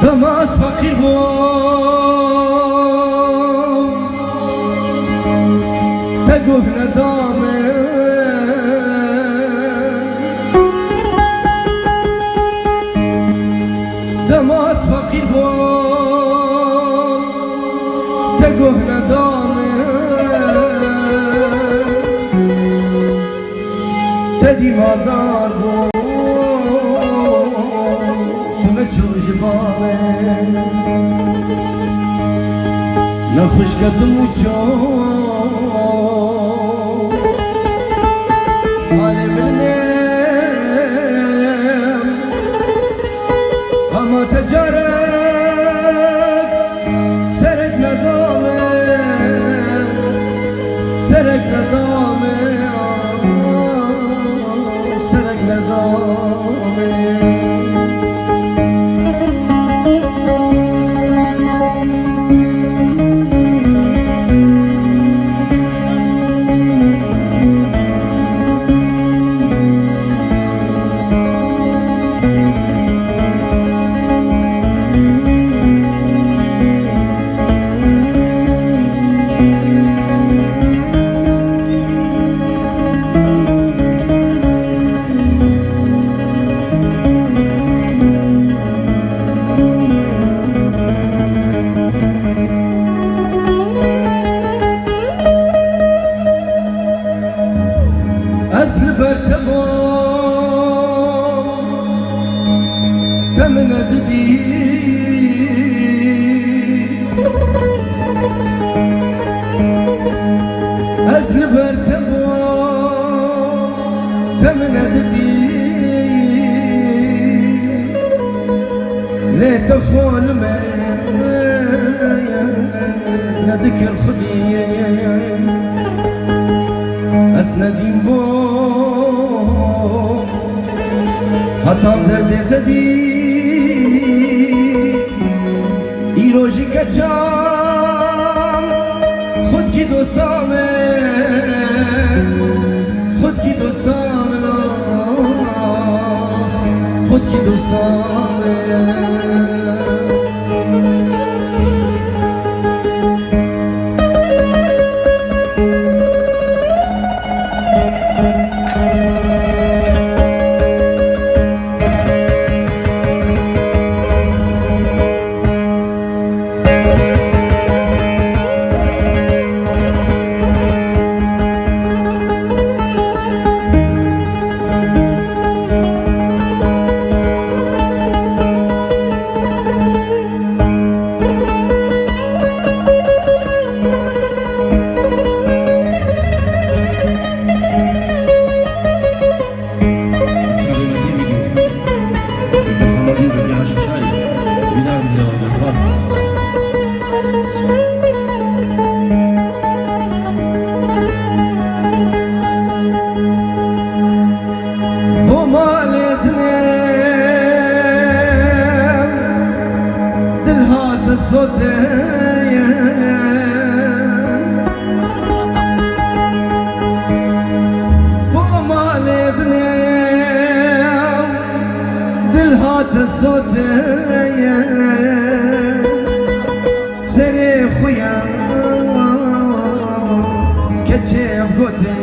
دماز فقیر بوم تگوه ندامه دماز فقیر بوم تگوه ندامه تدی مادار بوم نخوش کدوم چو حال بلنم اما تجارت سرک ندامه سرک ندامه سرک ندامه من ددي أزل برتبو تمن ددي ليه تخول ما نذكر خدي أسندين بو هتام درد ددي ایروژی کچام خود کی دوستامه خود کی دوستامه خود کی دوستامه سري خويا كتشيف قوتي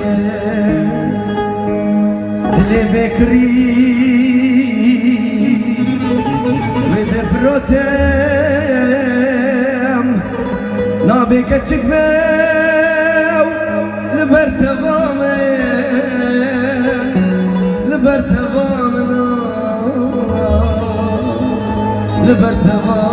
دلي بكري وبفروتم نابي كتشك بيو لبرتغامي لبرتغامي لبرتغامي